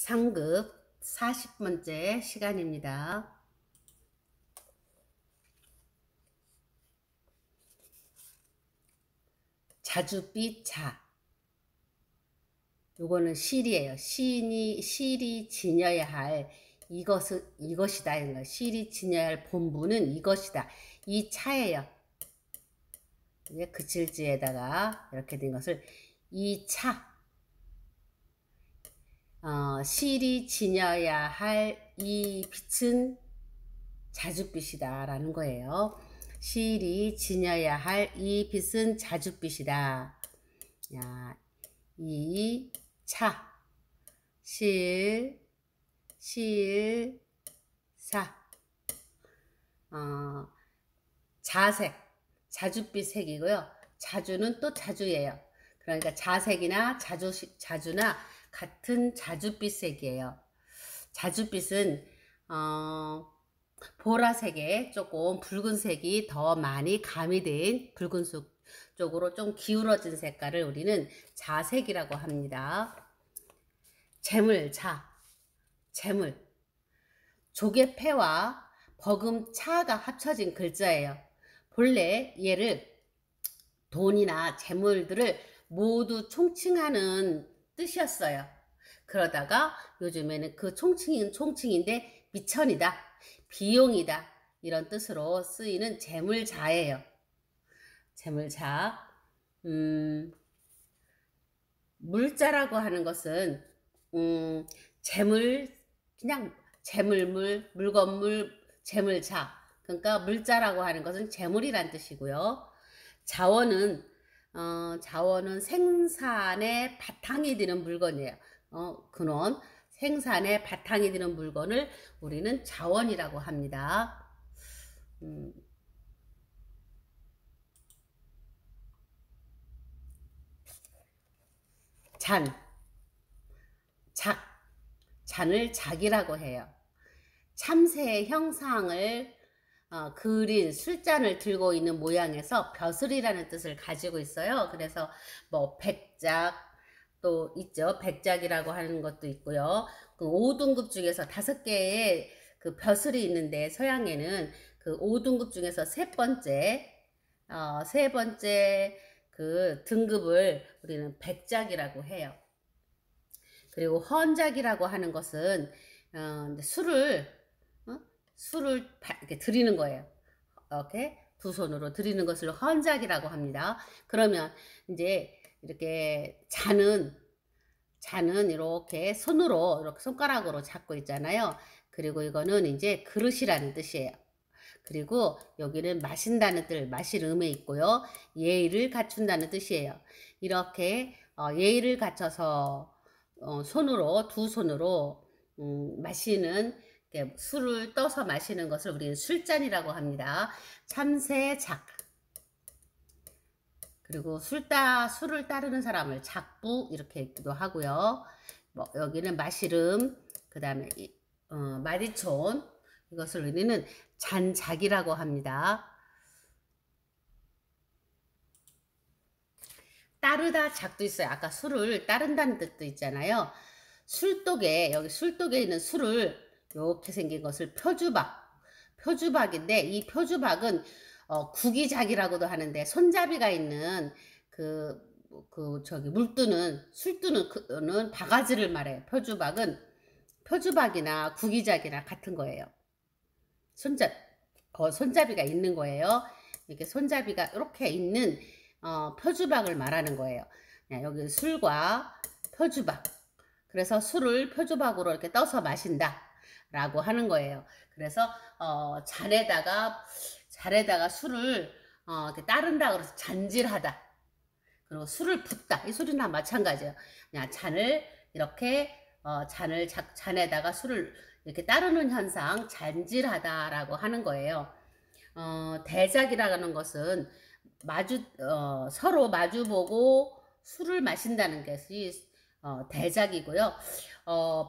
상급 40번째 시간입니다. 자줏빛 자. 요거는 실이에요. 실이 지녀야 할 이것이다. 이거. 실이 지녀야 할 본분은 이것이다. 이 차예요. 이제 그칠지에다가 이렇게 된 것을 이 차. 실이 지녀야 할 이 빛은 자줏빛이다 라는 거예요. 실이 지녀야 할 이 빛은 자줏빛이다. 야, 이 차, 사, 자색, 자줏빛 색이고요. 자주는 또 자주예요. 그러니까 자색이나 자주나 같은 자줏빛 색이에요. 자줏빛은 보라색에 조금 붉은색이 더 많이 가미된 붉은색 쪽으로 좀 기울어진 색깔을 우리는 자색이라고 합니다. 재물, 재물. 조개패와 버금차가 합쳐진 글자예요. 본래 얘를 돈이나 재물들을 모두 총칭하는 뜻이었어요. 그러다가 요즘에는 그 총칭은 총칭인데 미천이다, 비용이다 이런 뜻으로 쓰이는 재물자예요. 재물자. 물자라고 하는 것은 재물, 그냥 재물물, 물건물, 재물자. 그러니까 물자라고 하는 것은 재물이란 뜻이고요. 자원은 생산의 바탕이 되는 물건이에요. 근원, 생산의 바탕이 되는 물건을 우리는 자원이라고 합니다. 잔을 작이라고 해요. 참새의 형상을 그린 술잔을 들고 있는 모양에서 벼슬이라는 뜻을 가지고 있어요. 그래서 뭐 백작 또 있죠. 백작이라고 하는 것도 있고요. 그 5등급 중에서 5개의 그 벼슬이 있는데 서양에는 그 5등급 중에서 세 번째 그 등급을 우리는 백작이라고 해요. 그리고 헌작이라고 하는 것은 술을 이렇게 드리는 거예요. 이렇게 두 손으로 드리는 것을 헌작이라고 합니다. 그러면 이제 이렇게 잔은 이렇게 손으로 이렇게 손가락으로 잡고 있잖아요. 그리고 이거는 이제 그릇이라는 뜻이에요. 그리고 여기는 마신다는 뜻, 마실 음에 있고요. 예의를 갖춘다는 뜻이에요. 이렇게 예의를 갖춰서 두 손으로 마시는, 술을 떠서 마시는 것을 우리는 술잔이라고 합니다. 참새작. 그리고 술을 따르는 사람을 작부 이렇게 읽기도 하고요. 여기는 마시름, 그 다음에 마디촌, 이것을 우리는 잔작이라고 합니다. 따르다 작도 있어요. 아까 술을 따른다는 뜻도 있잖아요. 술독에, 여기 술독에 있는 술을 이렇게 생긴 것을 표주박인데, 이 표주박은 구기작이라고도 하는데, 손잡이가 있는 술 뜨는 그는 바가지를 말해요. 표주박이나 구기작이나 같은 거예요. 손잡이가 있는 거예요. 이렇게 손잡이가 이렇게 있는 표주박을 말하는 거예요. 여기 술과 표주박. 그래서 술을 표주박으로 이렇게 떠서 마신다 라고 하는 거예요. 그래서 잔에다가 술을 이렇게 따른다 그래서 잔질하다. 그리고 술을 붓다. 이 소리나 마찬가지예요. 잔을 이렇게 잔에다가 술을 이렇게 따르는 현상, 잔질하다라고 하는 거예요. 대작이라는 것은 서로 마주보고 술을 마신다는 것이 대작이고요.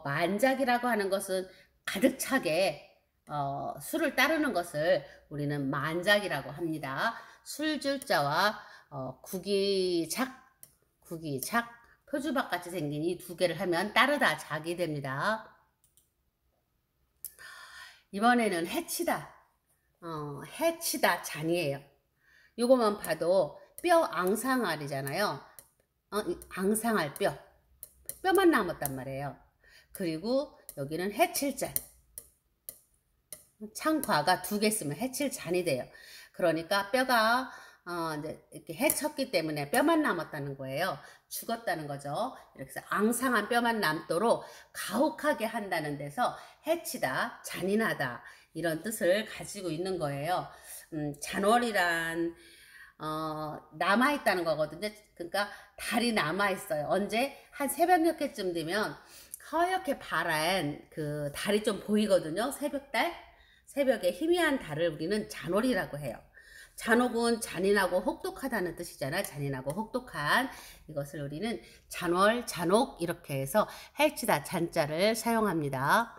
만작이라고 하는 것은 가득 차게 술을 따르는 것을 우리는 만작이라고 합니다. 술줄자와 구기작, 표주박 같이 생긴 이 두 개를 하면 따르다 작이 됩니다. 이번에는 해치다. 해치다 잔이에요. 요거만 봐도 뼈 앙상알이잖아요. 앙상알 뼈만 남았단 말이에요. 그리고 여기는 해칠잔. 창과가 두 개 쓰면 해칠잔이 돼요. 그러니까 뼈가 이제 이렇게 해쳤기 때문에 뼈만 남았다는 거예요. 죽었다는 거죠. 이렇게 해서 앙상한 뼈만 남도록 가혹하게 한다는 데서 해치다, 잔인하다 이런 뜻을 가지고 있는 거예요. 잔월이란 남아있다는 거거든요. 그러니까 달이 남아있어요. 언제? 한 새벽녘에쯤 되면 허옇게 파란 그 달이 좀 보이거든요. 새벽달? 새벽에 희미한 달을 우리는 잔월이라고 해요. 잔혹은 잔인하고 혹독하다는 뜻이잖아. 잔인하고 혹독한 이것을 우리는 잔월, 잔혹 이렇게 해서 해치다 잔자를 사용합니다.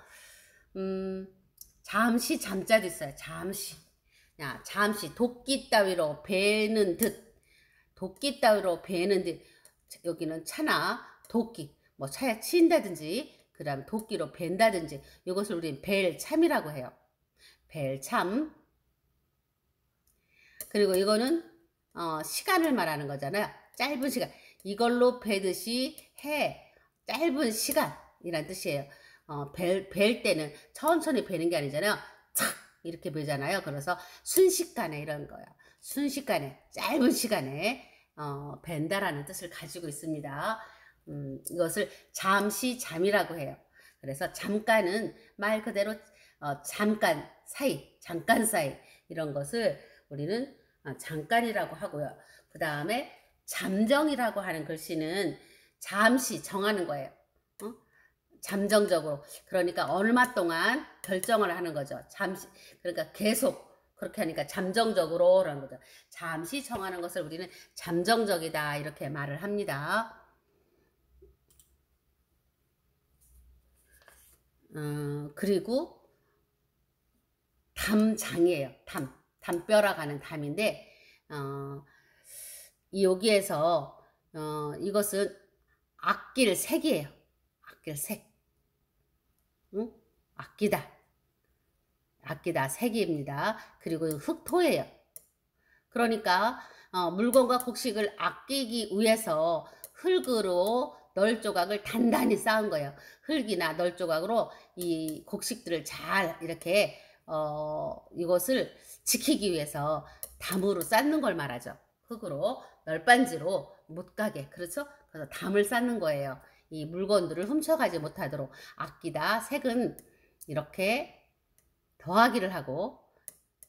잠시 잠자도 있어요. 잠시. 야, 잠시 도끼 따위로 베는 듯. 도끼 따위로 베는 듯. 여기는 차나 도끼. 뭐 차에 치인다든지 그 다음 도끼로 벤다든지 이것을 우리는 벨참이라고 해요. 벨참. 그리고 이거는 시간을 말하는 거잖아요. 짧은 시간. 이걸로 베듯이 해. 짧은 시간이란 뜻이에요. 벨 때는 천천히 베는 게 아니잖아요. 착 이렇게 베잖아요. 그래서 순식간에 이런 거예요. 순식간에 짧은 시간에 벤다라는 뜻을 가지고 있습니다. 이것을 잠시 잠이라고 해요. 그래서 잠깐은 말 그대로 잠깐 사이 이런 것을 우리는 잠깐이라고 하고요. 그 다음에 잠정이라고 하는 글씨는 잠시 정하는 거예요. 잠정적으로. 그러니까 얼마 동안 결정을 하는 거죠. 잠시. 그러니까 계속 그렇게 하니까 잠정적으로 라는 거죠. 잠시 정하는 것을 우리는 잠정적이다 이렇게 말을 합니다. 그리고 담장이에요. 담뼈라고 하는 담인데 여기에서 이것은 아낄 색이에요. 아낄 색. 응? 아끼다 색입니다. 그리고 흑토예요. 그러니까 물건과 곡식을 아끼기 위해서 흙으로 널 조각을 단단히 쌓은 거예요. 흙이나 널 조각으로 이 곡식들을 잘 이렇게 이것을 지키기 위해서 담으로 쌓는 걸 말하죠. 흙으로 널빤지로 못 가게. 그렇죠? 그래서 담을 쌓는 거예요. 이 물건들을 훔쳐가지 못하도록. 아끼다 색은 이렇게 더하기를 하고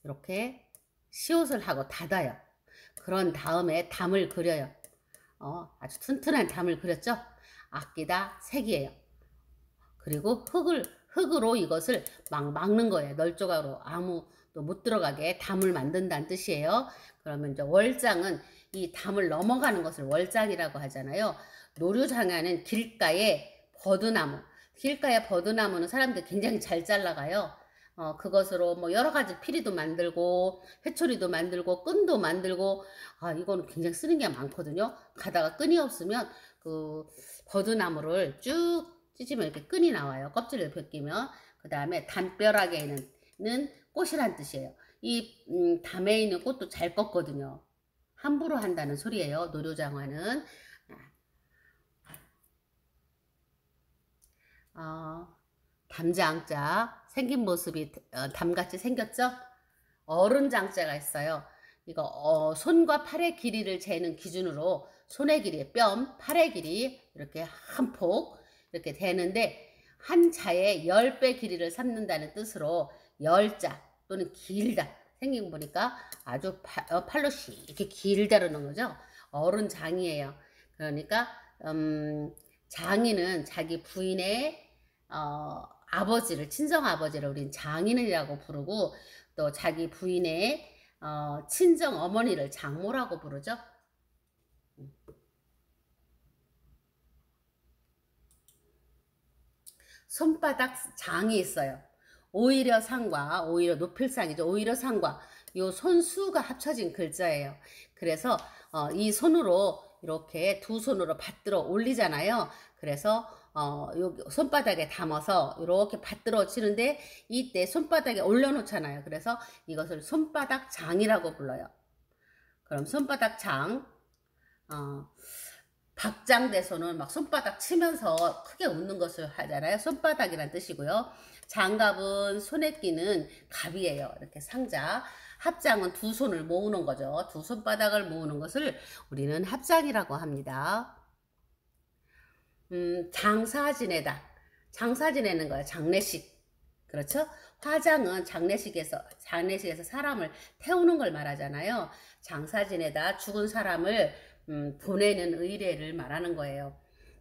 이렇게 시옷을 하고 닫아요. 그런 다음에 담을 그려요. 아주 튼튼한 담을 그렸죠? 아끼다 색이에요. 그리고 흙으로 이것을 막 막는 거예요. 널조각으로 아무도 못 들어가게 담을 만든다는 뜻이에요. 그러면 이제 월장은 이 담을 넘어가는 것을 월장이라고 하잖아요. 노류장화는 길가에 버드나무. 길가에 버드나무는 사람들이 굉장히 잘 잘라가요. 그것으로 뭐 여러 가지 피리도 만들고 회초리도 만들고 끈도 만들고 이거는 굉장히 쓰는 게 많거든요. 가다가 끈이 없으면 그 버드나무를 쭉 찢으면 이렇게 끈이 나와요. 껍질을 벗기면. 그 다음에 담벼락에는 꽃이란 뜻이에요. 이 담에 있는 꽃도 잘 꺾거든요. 함부로 한다는 소리예요. 노류장화는. 담장자 생긴 모습이 담같이 생겼죠? 어른장자가 있어요. 이거 손과 팔의 길이를 재는 기준으로 손의 길이, 뼘, 팔의 길이 이렇게 한 폭 이렇게 되는데 한 자에 10배 길이를 삼는다는 뜻으로 열자 또는 길다 생긴 거 보니까 아주 팔로 이렇게 길다라는 거죠. 어른장이에요. 그러니까 장인은 자기 부인의 아버지를 친정 아버지를 우린 장인이라고 부르고 또 자기 부인의 친정 어머니를 장모라고 부르죠. 손바닥 장이 있어요. 오히려 상과 오히려 노필상이죠. 오히려 상과 요 손수가 합쳐진 글자예요. 그래서 이 손으로 이렇게 두 손으로 받들어 올리잖아요. 그래서 여기 손바닥에 담아서 이렇게 받들어 치는데 이때 손바닥에 올려놓잖아요. 그래서 이것을 손바닥 장이라고 불러요. 그럼 손바닥 장, 박장대소는 막 손바닥 치면서 크게 웃는 것을 하잖아요. 손바닥이란 뜻이고요. 장갑은 손에 끼는 갑이에요. 이렇게 상자. 합장은 두 손을 모으는 거죠. 두 손바닥을 모으는 것을 우리는 합장이라고 합니다. 장사 지내다. 장사 지내는 거예요. 장례식. 그렇죠? 화장은 장례식에서 사람을 태우는 걸 말하잖아요. 장사 지내다 죽은 사람을 보내는 의례를 말하는 거예요.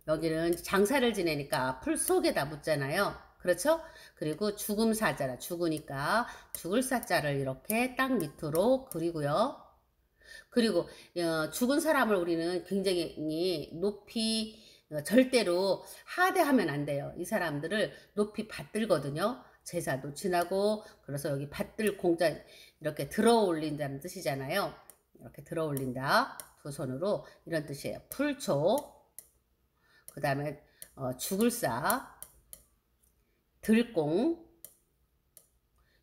여기는 장사를 지내니까 풀 속에다 묻잖아요. 그렇죠? 그리고 죽음사자라 죽으니까 죽을 사자를 이렇게 딱 밑으로 그리고요. 그리고 죽은 사람을 우리는 굉장히 높이 절대로 하대하면 안 돼요. 이 사람들을 높이 받들거든요. 제사도 지나고 그래서 여기 받들 공자 이렇게 들어 올린다는 뜻이잖아요. 이렇게 들어 올린다. 두 손으로 이런 뜻이에요. 풀초, 그 다음에 죽을사, 들공,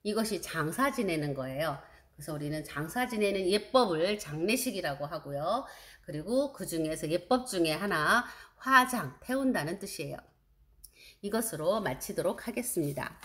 이것이 장사 지내는 거예요. 그래서 우리는 장사 지내는 예법을 장례식이라고 하고요. 그리고 그 중에서 예법 중에 하나 화장, 태운다는 뜻이에요. 이것으로 마치도록 하겠습니다.